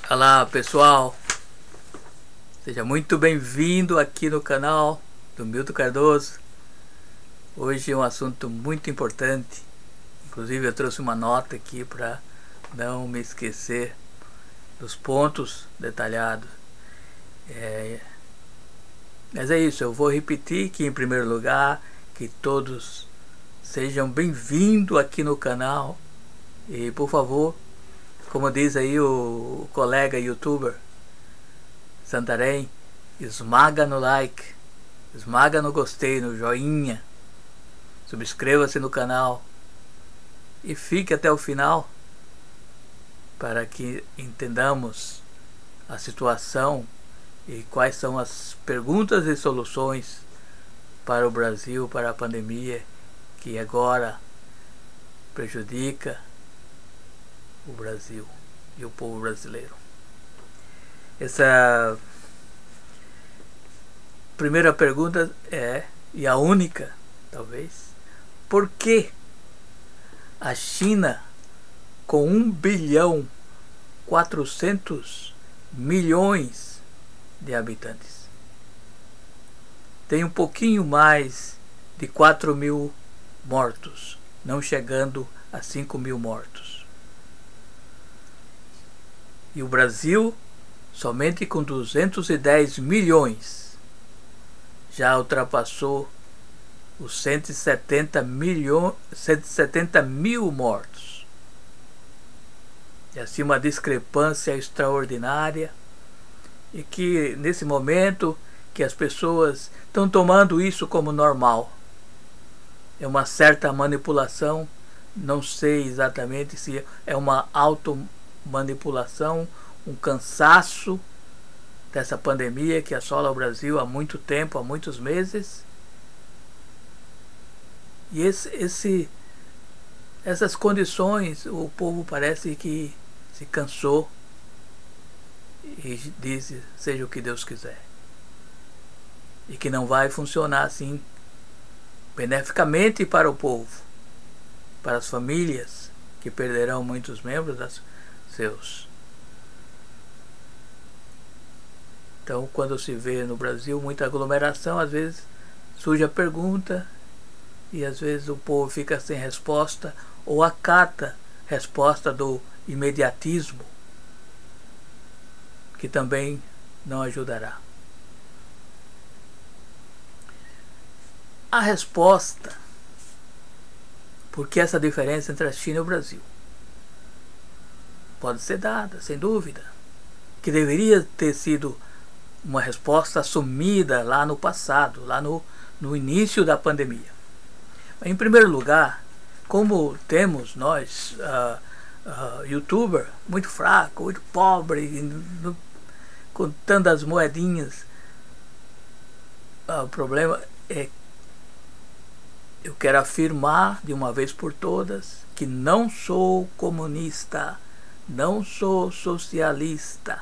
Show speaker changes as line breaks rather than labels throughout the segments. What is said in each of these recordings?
Olá pessoal, seja muito bem-vindo aqui no canal do Milton Cardoso. Hoje é um assunto muito importante, inclusive eu trouxe uma nota aqui para não me esquecer dos pontos detalhados. Mas é isso, eu vou repetir que em primeiro lugar, que todos sejam bem-vindos aqui no canal e por favor, como diz aí o colega youtuber Santarém, esmaga no like, esmaga no gostei, no joinha, subscreva-se no canal e fique até o final para que entendamos a situação e quais são as perguntas e soluções para o Brasil, para a pandemia que agora prejudica o Brasil e o povo brasileiro. Essa primeira pergunta e a única, talvez, por que a China, com 1.400.000.000.000 de habitantes, tem um pouquinho mais de 4.000 mortos, não chegando a 5.000 mortos. E o Brasil, somente com 210 milhões, já ultrapassou os 170 mil mortos. E assim uma discrepância extraordinária, e que nesse momento que as pessoas estão tomando isso como normal. É uma certa manipulação, não sei exatamente se é uma automanipulação, um cansaço dessa pandemia que assola o Brasil há muito tempo, há muitos meses. E essas condições, o povo parece que se cansou e diz, seja o que Deus quiser. E que não vai funcionar assim beneficamente para o povo, para as famílias que perderão muitos membros seus. Então, quando se vê no Brasil muita aglomeração, às vezes surge a pergunta e às vezes o povo fica sem resposta ou acata resposta do imediatismo, que também não ajudará. A resposta, por que essa diferença entre a China e o Brasil, pode ser dada, sem dúvida, que deveria ter sido uma resposta assumida lá no passado, lá no início da pandemia. Em primeiro lugar, como temos nós, youtuber, muito fraco, muito pobre, contando as moedinhas, o problema é, eu quero afirmar de uma vez por todas que não sou comunista, não sou socialista.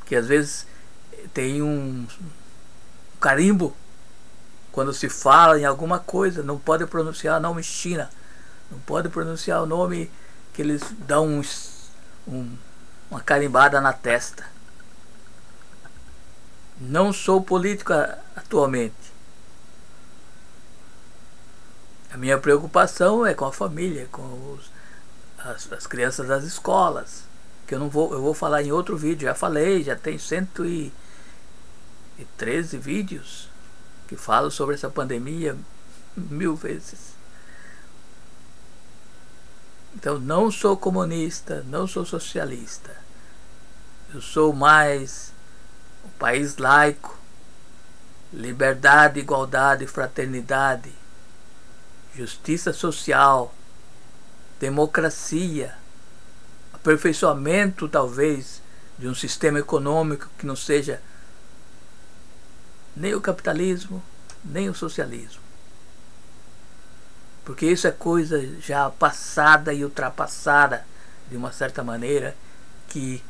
Que às vezes tem um carimbo quando se fala em alguma coisa, não pode pronunciar o nome China, não pode pronunciar o nome, que eles dão uma carimbada na testa. Não sou político atualmente. A minha preocupação é com a família, com as crianças das escolas, que eu vou falar em outro vídeo. Já falei, já tem 113 vídeos que falam sobre essa pandemia 1000 vezes. Então, não sou comunista, não sou socialista. Eu sou mais um país laico, liberdade, igualdade, fraternidade, justiça social, democracia, aperfeiçoamento talvez de um sistema econômico que não seja nem o capitalismo, nem o socialismo. Porque isso é coisa já passada e ultrapassada de uma certa maneira, que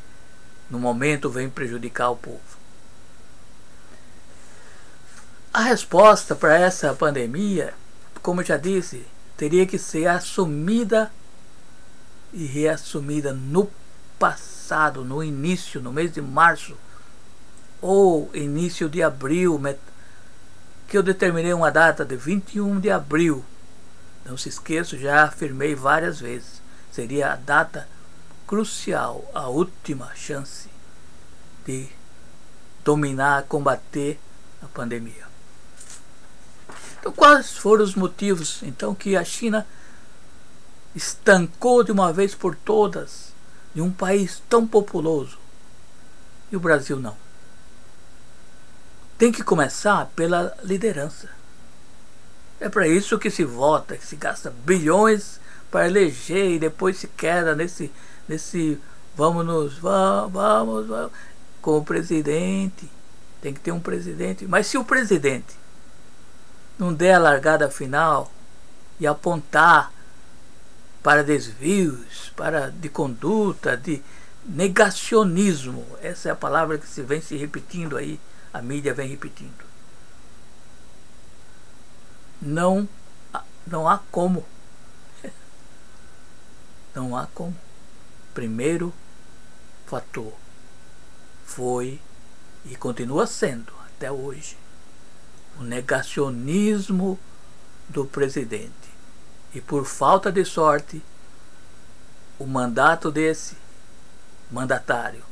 no momento vem prejudicar o povo. A resposta para essa pandemia, como eu já disse, teria que ser assumida e reassumida no passado, no início, no mês de março ou início de abril, que eu determinei uma data de 21 de abril. Não se esqueça, já afirmei várias vezes, seria a data crucial, a última chance de dominar, combater a pandemia. Então, quais foram os motivos então que a China estancou de uma vez por todas de um país tão populoso e o Brasil não? Tem que começar pela liderança. É para isso que se vota, que se gasta bilhões para eleger e depois se queda nesse vamos com o presidente. Tem que ter um presidente. Mas se o presidente não der a largada final e apontar para desvios, de conduta, de negacionismo, essa é a palavra que vem se repetindo aí, a mídia vem repetindo. Não há como. Não há como. Primeiro fator foi e continua sendo até hoje o negacionismo do presidente. E por falta de sorte, o mandato desse mandatário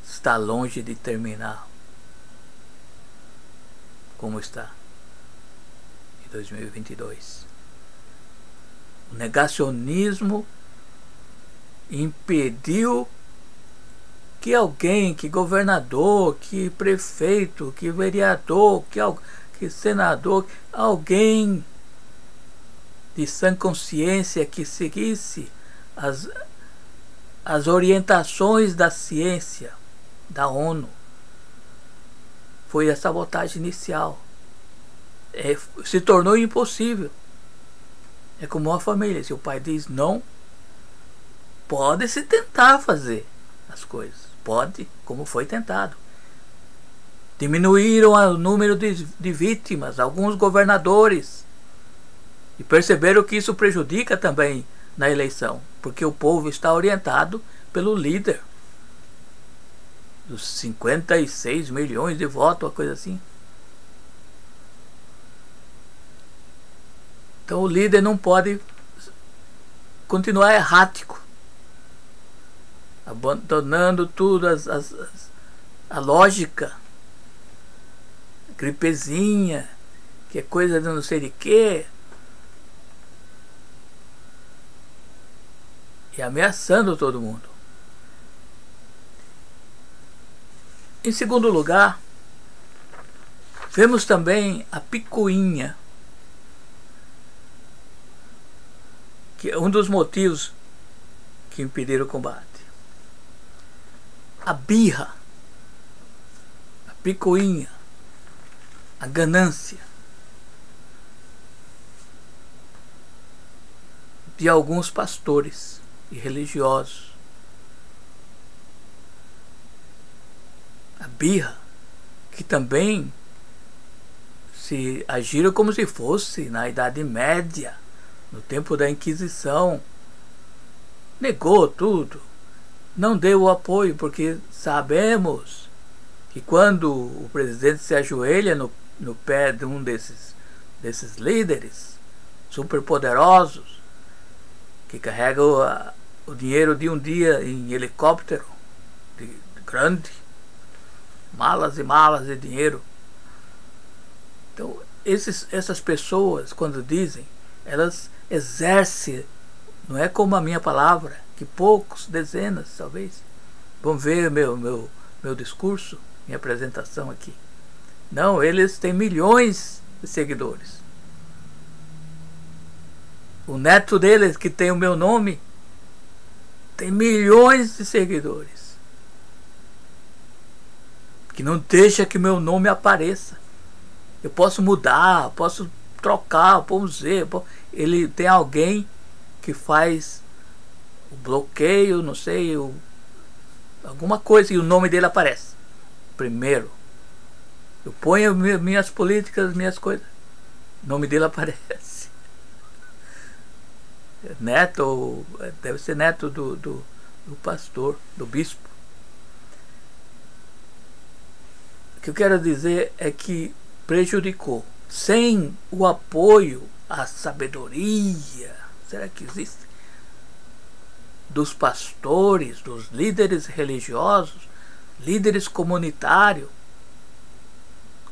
está longe de terminar como está em 2022. O negacionismo impediu que alguém, que governador, que prefeito, que vereador, que senador, alguém de sã consciência que seguisse as orientações da ciência, da ONU. Foi a sabotagem inicial. Se tornou impossível. É como uma família. Se o pai diz não, pode-se tentar fazer as coisas. Pode, como foi tentado. Diminuíram o número de vítimas, alguns governadores. E perceberam que isso prejudica também na eleição. Porque o povo está orientado pelo líder. Dos 56 milhões de votos, uma coisa assim. Então o líder não pode continuar errático, abandonando tudo, a lógica, gripezinha, que é coisa de não sei de quê, e ameaçando todo mundo. Em segundo lugar, vemos também a picuinha, que é um dos motivos que impediram o combate. A birra, a picuinha, a ganância de alguns pastores e religiosos. A birra, que também se agiram como se fosse na Idade Média, no tempo da Inquisição. Negou tudo, não deu o apoio, porque sabemos que quando o presidente se ajoelha no pé de um desses líderes superpoderosos, que carregam o dinheiro de um dia em helicóptero grande, malas e malas de dinheiro. Então essas pessoas, quando dizem, elas exercem, não é como a minha palavra, que poucos, dezenas talvez, vão ver meu discurso, minha apresentação aqui. Não, eles têm milhões de seguidores. O neto deles, que tem o meu nome, tem milhões de seguidores, que não deixa que meu nome apareça. Eu posso mudar, posso trocar, pôr um Z. Ele tem alguém que faz o bloqueio, não sei, alguma coisa, e o nome dele aparece primeiro. Eu ponho minhas políticas, minhas coisas, o nome dele aparece. neto, deve ser neto do pastor, do bispo. O que eu quero dizer é que prejudicou. Sem o apoio, a sabedoria, será que existe? Dos pastores, dos líderes religiosos, líderes comunitários,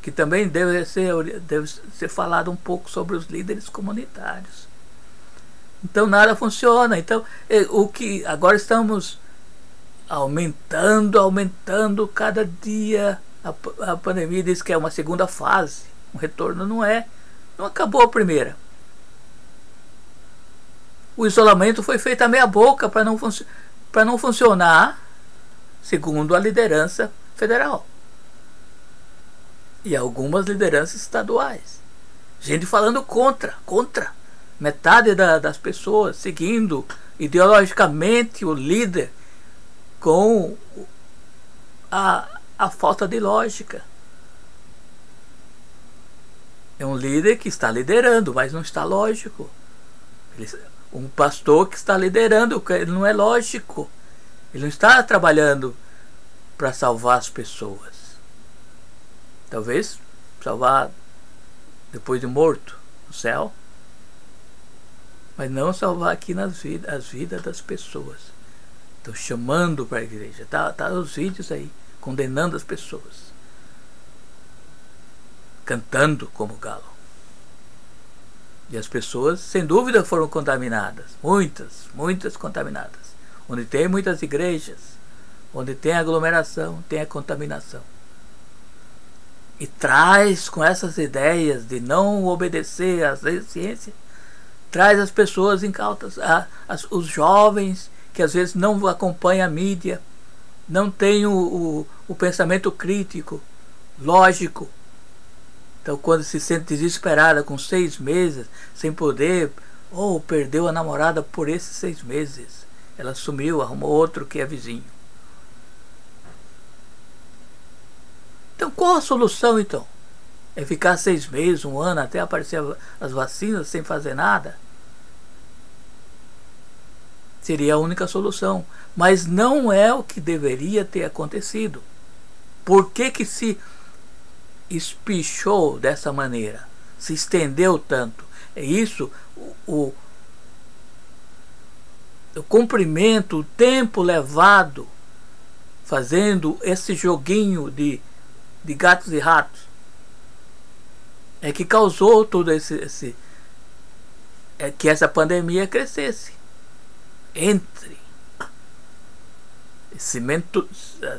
que também deve ser falado um pouco sobre os líderes comunitários. Então nada funciona. Então o que agora estamos aumentando cada dia. A pandemia diz que é uma segunda fase, um retorno. Não acabou a primeira. O isolamento foi feito a meia boca para não funcionar, segundo a liderança federal e algumas lideranças estaduais. Gente falando contra. Metade das pessoas seguindo ideologicamente o líder com a falta de lógica. É um líder que está liderando, mas não está lógico. Um pastor que está liderando, ele não é lógico. Ele não está trabalhando para salvar as pessoas. Talvez salvar depois de morto, no céu. Mas não salvar aqui as vidas das pessoas. Estão chamando para a igreja. Tá os vídeos aí, condenando as pessoas. Cantando como galo. E as pessoas, sem dúvida, foram contaminadas. Muitas contaminadas. Onde tem muitas igrejas, onde tem aglomeração, tem a contaminação. E traz com essas ideias de não obedecer às leis da ciência, traz as pessoas incautas, os jovens que às vezes não acompanham a mídia, não têm o pensamento crítico, lógico. Então quando se sente desesperada com 6 meses, sem poder, ou perdeu a namorada por esses 6 meses. Ela sumiu, arrumou outro que é vizinho. Então qual a solução então? É ficar 6 meses, 1 ano, até aparecer as vacinas sem fazer nada? Seria a única solução. Mas não é o que deveria ter acontecido. Por que se espichou dessa maneira? Se estendeu tanto? É isso, o comprimento, o tempo levado fazendo esse joguinho de gatos e ratos é que causou todo que essa pandemia crescesse.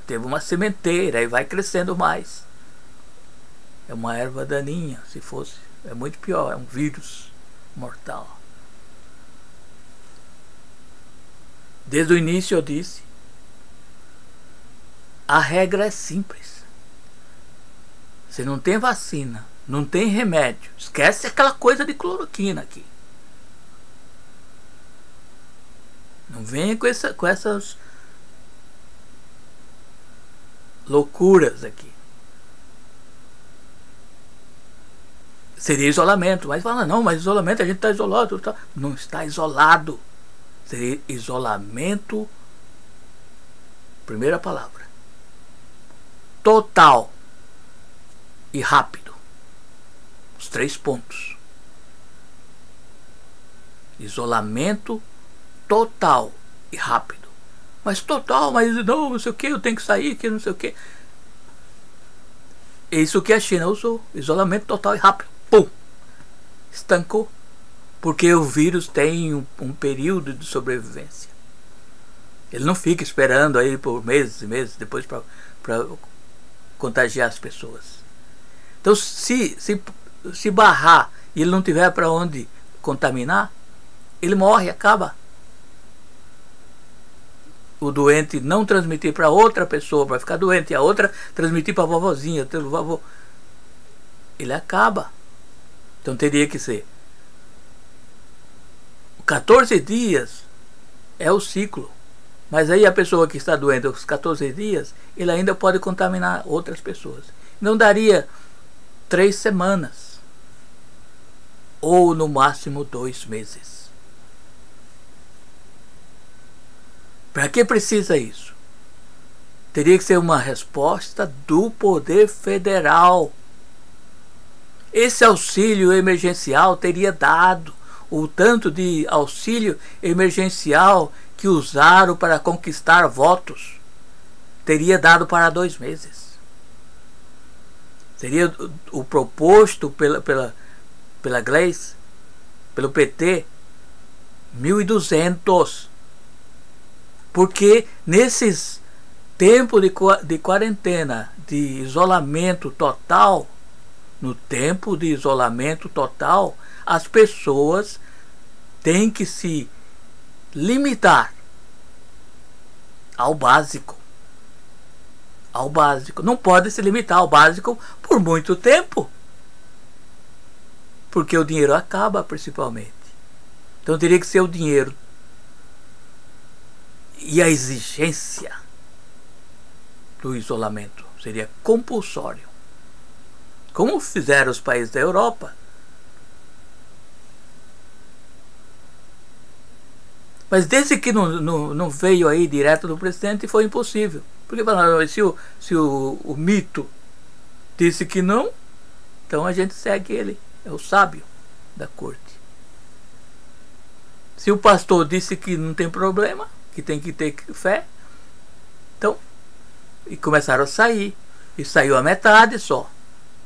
Teve uma sementeira e vai crescendo mais. É uma erva daninha, se fosse. É muito pior, é um vírus mortal. Desde o início eu disse, a regra é simples. Se não tem vacina, não tem remédio, esquece aquela coisa de cloroquina aqui. Não venha com essas loucuras aqui. Seria isolamento, mas fala, não, mas isolamento, a gente está isolado. Não está isolado. Seria isolamento, primeira palavra, total e rápido. Os 3 pontos. Isolamento total e rápido. Mas total, mas não sei o que, eu tenho que sair, que não sei o que. Isso que a China usou. Isolamento total e rápido. Pum! Estancou. Porque o vírus tem um período de sobrevivência. Ele não fica esperando aí por meses e meses depois para contagiar as pessoas. Então se barrar e ele não tiver para onde contaminar, ele morre, acaba. O doente não transmitir para outra pessoa, para ficar doente, e a outra transmitir para a vovozinha, o vovô, ele acaba. Então teria que ser 14 dias é o ciclo. Mas aí a pessoa que está doente aos 14 dias, ele ainda pode contaminar outras pessoas. Não daria 3 semanas. Ou no máximo 2 meses. Para que precisa isso? Teria que ser uma resposta do Poder Federal. Esse auxílio emergencial teria dado o tanto de auxílio emergencial que usaram para conquistar votos. Teria dado para 2 meses. Seria o proposto pela Gleice, pelo PT, 1.200. Porque nesses tempos de quarentena, de isolamento total, no tempo de isolamento total, as pessoas têm que se limitar ao básico. Ao básico. Não pode se limitar ao básico por muito tempo. Porque o dinheiro acaba, principalmente. Então teria que ser o dinheiro. E a exigência do isolamento seria compulsório. Como fizeram os países da Europa. Mas desde que não veio aí direto do presidente, foi impossível. Porque se o mito disse que não, então a gente segue ele. É o sábio da corte. Se o pastor disse que não tem problema, que tem que ter fé, então, e começaram a sair. E saiu a metade só.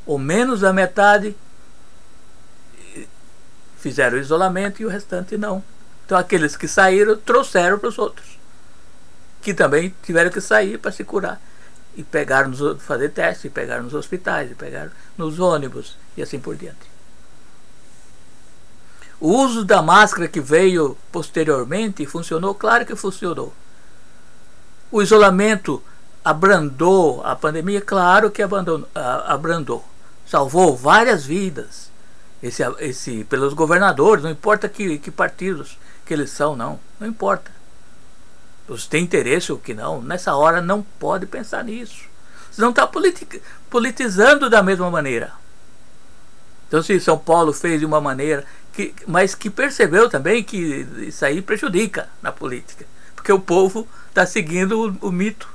Ou menos da metade fizeram o isolamento e o restante não. Então aqueles que saíram trouxeram para os outros, que também tiveram que sair para se curar. E pegaram, fazer teste, e pegaram nos hospitais, e pegaram nos ônibus e assim por diante. O uso da máscara que veio posteriormente funcionou? Claro que funcionou. O isolamento abrandou a pandemia? Claro que abrandou. Salvou várias vidas. Pelos governadores, não importa que partidos que eles são, não importa. Os tem interesse ou que não, nessa hora não pode pensar nisso. Senão está politizando da mesma maneira. Então se São Paulo fez de uma maneira, mas que percebeu também que isso aí prejudica na política. Porque o povo está seguindo o mito.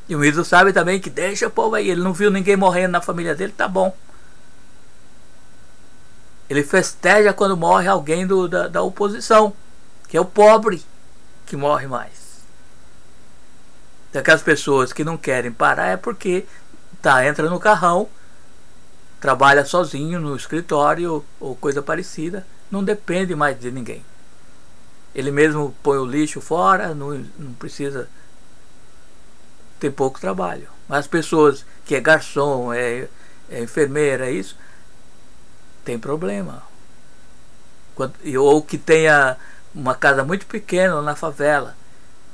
E o mito sabe também que deixa o povo aí. Ele não viu ninguém morrendo na família dele, tá bom. Ele festeja quando morre alguém da oposição, que é o pobre que morre mais. Daquelas pessoas que não querem parar é porque entra no carrão, trabalha sozinho no escritório ou coisa parecida, não depende mais de ninguém. Ele mesmo põe o lixo fora, não precisa, tem pouco trabalho. Mas as pessoas que é garçom, é enfermeira, isso, tem problema. Ou que tenha uma casa muito pequena na favela,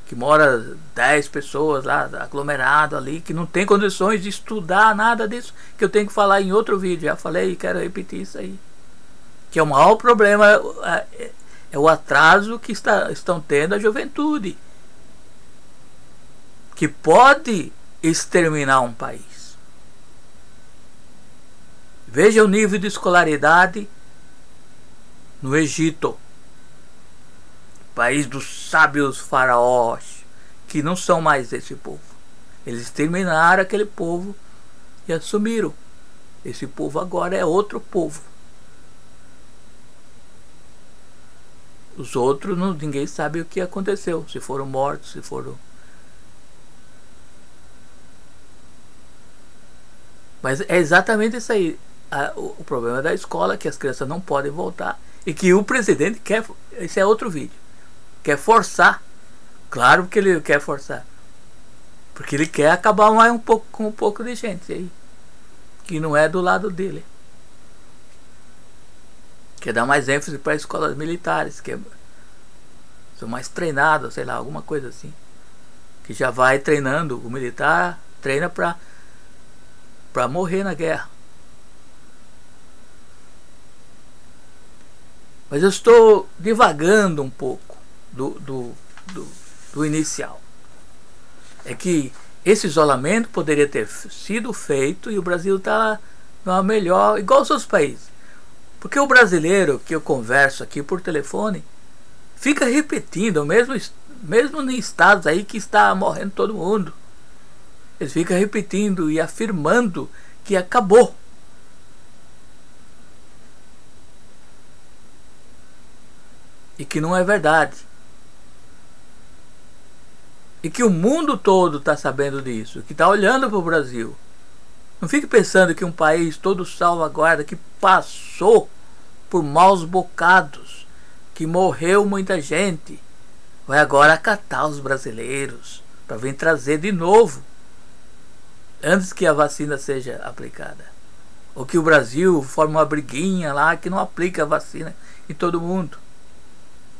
que mora 10 pessoas lá, aglomerado ali, que não tem condições de estudar nada disso, que eu tenho que falar em outro vídeo. Já falei e quero repetir isso aí. Que é o maior problema, é o atraso que estão tendo a juventude, que pode exterminar um país. Veja o nível de escolaridade no Egito, país dos sábios faraós, que não são mais esse povo. Eles exterminaram aquele povo e assumiram. Esse povo agora é outro povo. Os outros, ninguém sabe o que aconteceu, se foram mortos, se foram... Mas é exatamente isso aí. O problema da escola, que as crianças não podem voltar, e que o presidente quer, esse é outro vídeo, quer forçar. Claro que ele quer forçar, porque ele quer acabar mais com um pouco de gente aí, que não é do lado dele. Quer dar mais ênfase para escolas militares, que são mais treinados, sei lá, alguma coisa assim, que já vai treinando. O militar treina para morrer na guerra. Mas eu estou divagando um pouco do inicial. É que esse isolamento poderia ter sido feito e o Brasil está numa melhor, igual aos outros países. Porque o brasileiro que eu converso aqui por telefone fica repetindo mesmo em estados aí que está morrendo todo mundo. Eles ficam repetindo e afirmando que acabou. E que não é verdade. E que o mundo todo está sabendo disso, que está olhando para o Brasil. Não fique pensando que um país todo salvaguarda, que passou por maus bocados, que morreu muita gente, vai agora acatar os brasileiros para vir trazer de novo, antes que a vacina seja aplicada. Ou que o Brasil forme uma briguinha lá que não aplica a vacina em todo mundo.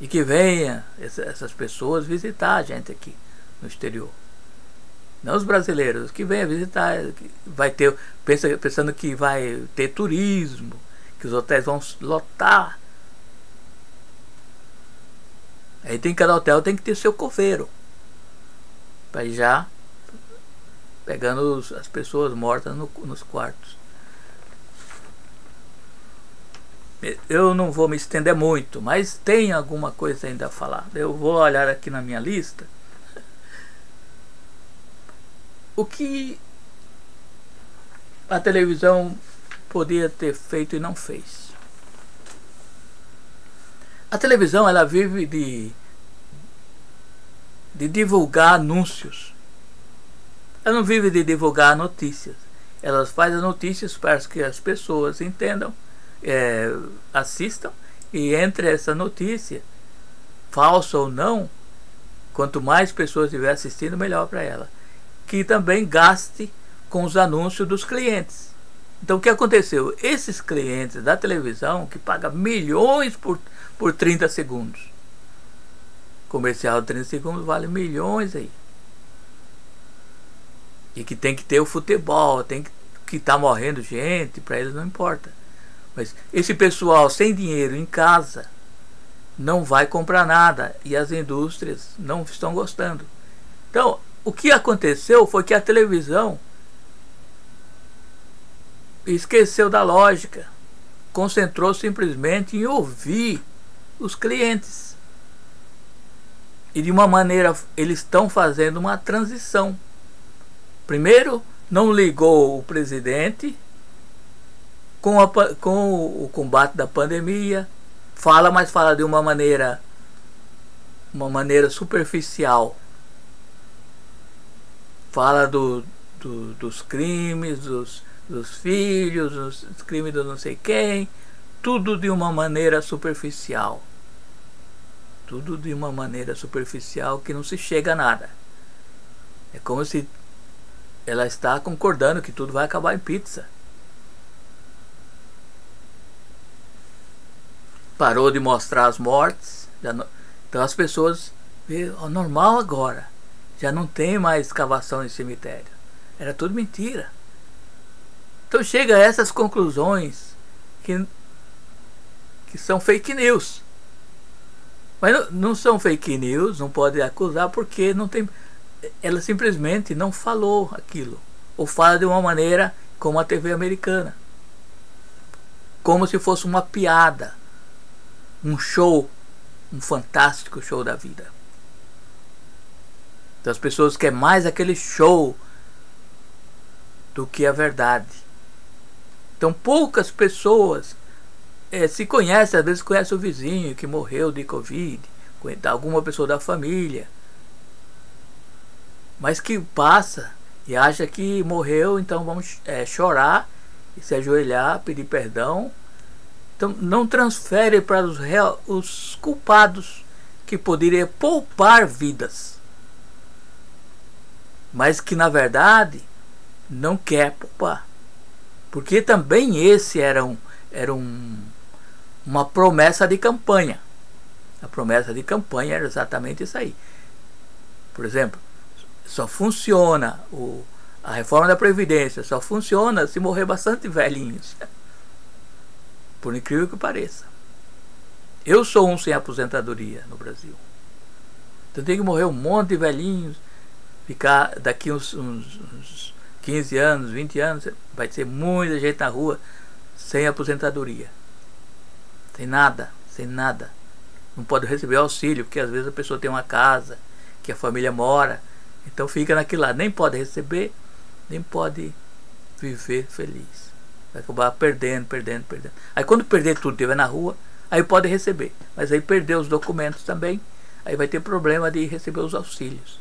E que venha essas pessoas visitar a gente aqui no exterior. Não os brasileiros, que venham visitar, que vai ter, pensando que vai ter turismo, que os hotéis vão lotar. Aí cada hotel tem que ter seu coveiro, para ir já pegando as pessoas mortas nos quartos. Eu não vou me estender muito, mas tem alguma coisa ainda a falar. Eu vou olhar aqui na minha lista o que a televisão podia ter feito e não fez. A televisão, ela vive de divulgar anúncios. Ela não vive de divulgar notícias. Ela faz as notícias para que as pessoas entendam, assistam, e entre essa notícia, falsa ou não, quanto mais pessoas estiver assistindo, melhor para ela. Que também gaste com os anúncios dos clientes. Então o que aconteceu? Esses clientes da televisão que pagam milhões por 30 segundos. Comercial de 30 segundos vale milhões aí. E que tem que ter o futebol, tem que tá morrendo gente, para eles não importa. Mas esse pessoal sem dinheiro em casa não vai comprar nada e as indústrias não estão gostando. Então, o que aconteceu foi que a televisão esqueceu da lógica, concentrou simplesmente em ouvir os clientes. E de uma maneira, eles estão fazendo uma transição. Primeiro, não ligou o presidente com o combate da pandemia, mas fala de uma maneira superficial. Fala dos crimes, dos filhos, dos crimes de não sei quem, tudo de uma maneira superficial. Tudo de uma maneira superficial que não se chega a nada. É como se ela está concordando que tudo vai acabar em pizza. Parou de mostrar as mortes. Então as pessoas vê normal agora. Já não tem mais escavação em cemitério. Era tudo mentira. Então chega a essas conclusões que são fake news. Mas não são fake news, não pode acusar porque não tem. Ela simplesmente não falou aquilo. Ou fala de uma maneira como a TV americana. Como se fosse uma piada. Um show. Um fantástico show da vida. Então as pessoas querem mais aquele show do que a verdade. Então poucas pessoas se conhecem, às vezes conhece o vizinho que morreu de Covid, alguma pessoa da família, mas que passa e acha que morreu, então vamos chorar e se ajoelhar, pedir perdão. Então não transfere para os culpados que poderiam poupar vidas, mas que na verdade não quer poupar, porque também esse era uma promessa de campanha. A promessa de campanha era exatamente isso aí. Por exemplo, só funciona a reforma da Previdência, só funciona se morrer bastante velhinhos. Por incrível que pareça. Eu sou um sem aposentadoria no Brasil. Então tem que morrer um monte de velhinhos, ficar daqui uns 15 anos, 20 anos, vai ter muita gente na rua sem aposentadoria. Sem nada, sem nada. Não pode receber auxílio, porque às vezes a pessoa tem uma casa que a família mora. Então fica naquilo lá, nem pode receber, nem pode viver feliz. Vai acabar perdendo. Aí quando perder tudo, estiver na rua, aí pode receber. Mas aí perder os documentos também, aí vai ter problema de receber os auxílios.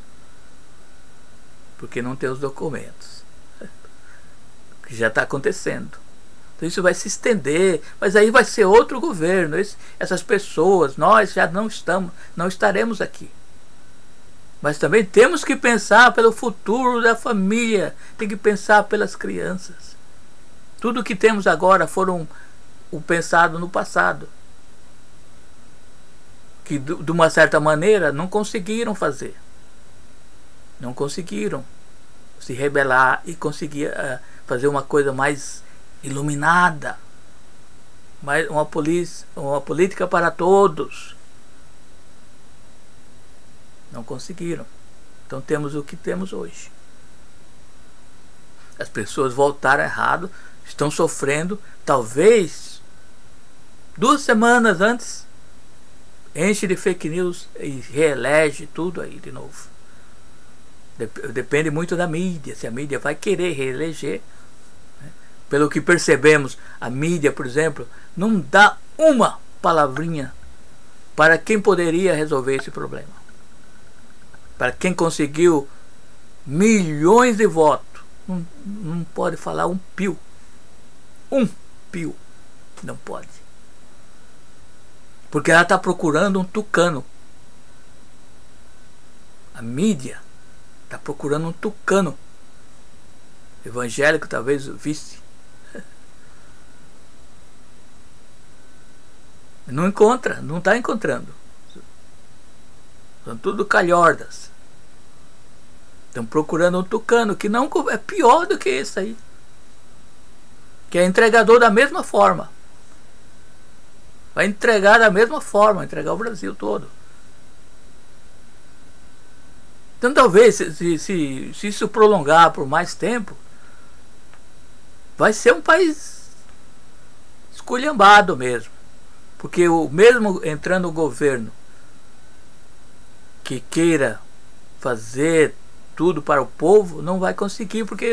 Porque não tem os documentos. Que já está acontecendo. Então isso vai se estender, mas aí vai ser outro governo. Essas pessoas, nós já não estaremos aqui. Mas também temos que pensar pelo futuro da família, tem que pensar pelas crianças. Tudo que temos agora foram o pensado no passado, que de uma certa maneira não conseguiram fazer. Não conseguiram se rebelar e conseguir fazer uma coisa mais iluminada, uma política para todos. Não conseguiram. Então temos o que temos hoje. As pessoas voltaram errado, estão sofrendo. Talvez 2 semanas antes enche de fake news e reelege tudo aí de novo. Depende muito da mídia, se a mídia vai querer reeleger. Pelo que percebemos, a mídia, por exemplo, não dá uma palavrinha para quem poderia resolver esse problema. Para quem conseguiu milhões de votos, não pode falar um pio. Um pio. Não pode. Porque ela está procurando um tucano. A mídia está procurando um tucano. Evangélico, talvez, vice. Não encontra, não está encontrando. São tudo calhordas. Estão procurando um tucano que não é pior do que esse aí. Que é entregador da mesma forma. Vai entregar da mesma forma, entregar o Brasil todo. Então talvez, se isso prolongar por mais tempo, vai ser um país esculhambado mesmo. Porque mesmo entrando o governo que queira fazer tudo para o povo, não vai conseguir, porque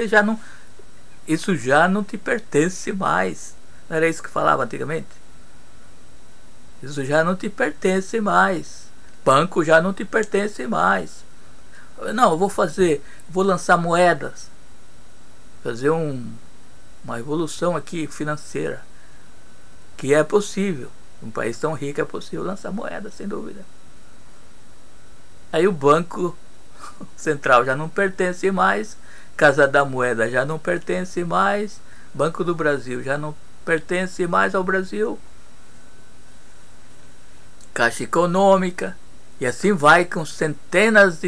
isso já não te pertence mais. Não era isso que falava antigamente? Isso já não te pertence mais. Banco já não te pertence mais. Não, eu vou lançar moedas, fazer uma evolução aqui financeira, que é possível. Um país tão rico é possível lançar moedas, sem dúvida. Aí o Banco Central já não pertence mais, Casa da Moeda já não pertence mais, Banco do Brasil já não pertence mais ao Brasil, Caixa Econômica, e assim vai com centenas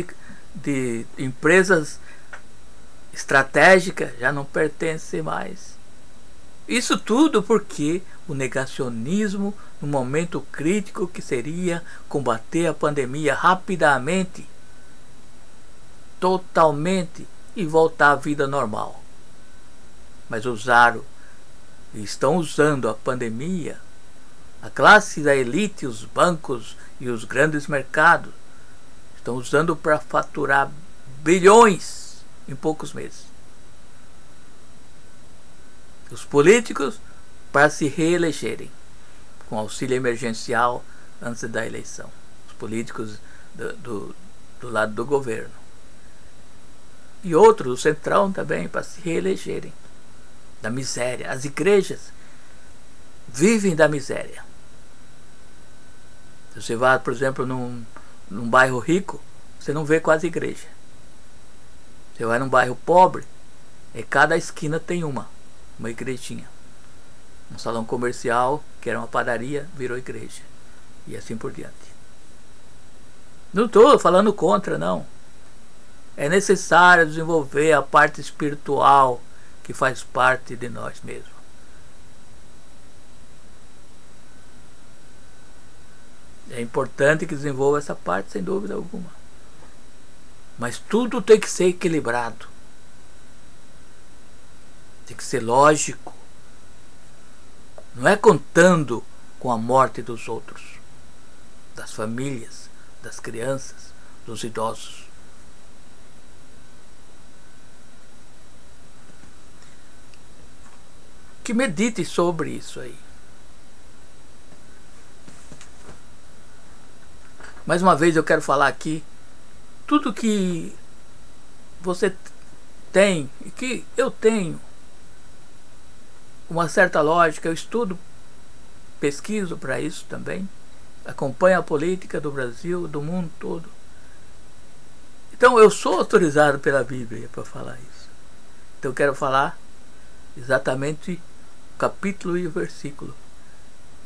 de empresas estratégicas, já não pertence mais. Isso tudo porque o negacionismo, no momento crítico que seria combater a pandemia rapidamente, totalmente, e voltar à vida normal. Mas estão usando a pandemia, a classe da elite, os bancos e os grandes mercados, estão usando para faturar bilhões em poucos meses. Os políticos para se reelegerem com auxílio emergencial antes da eleição. Os políticos do lado do governo. E outros, o Centrão também, para se reelegerem. Da miséria. As igrejas vivem da miséria. Se você vai, por exemplo, num bairro rico, você não vê quase igreja. Você vai num bairro pobre, cada esquina tem uma igrejinha. Um salão comercial, que era uma padaria, virou igreja. E assim por diante. Não estou falando contra, não. É necessário desenvolver a parte espiritual que faz parte de nós mesmos. É importante que desenvolva essa parte, sem dúvida alguma. Mas tudo tem que ser equilibrado. Tem que ser lógico. Não é contando com a morte dos outros, das famílias, das crianças, dos idosos. Que medite sobre isso aí. Mais uma vez eu quero falar aqui, tudo que você tem e que eu tenho uma certa lógica, eu estudo, pesquiso para isso também, acompanho a política do Brasil, do mundo todo. Então eu sou autorizado pela Bíblia para falar isso. Então eu quero falar exatamente o capítulo e o versículo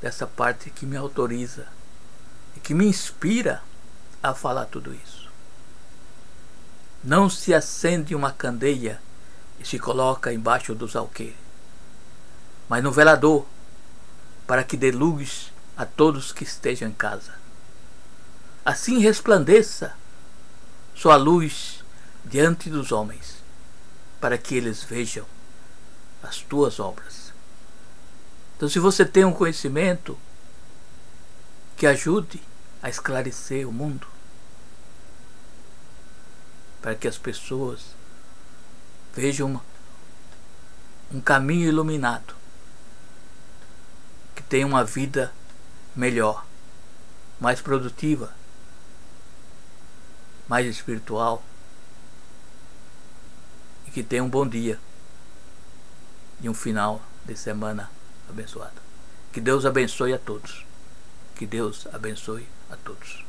dessa parte que me autoriza e que me inspira a falar tudo isso. Não se acende uma candeia e se coloca embaixo dos alqueires, mas no velador, para que dê luz a todos que estejam em casa. Assim resplandeça sua luz diante dos homens, para que eles vejam as tuas obras. Então, se você tem um conhecimento que ajude a esclarecer o mundo, para que as pessoas vejam um caminho iluminado, que tenham uma vida melhor, mais produtiva, mais espiritual, e que tenham um bom dia e um final de semana abençoado. Que Deus abençoe a todos. Que Deus abençoe a todos.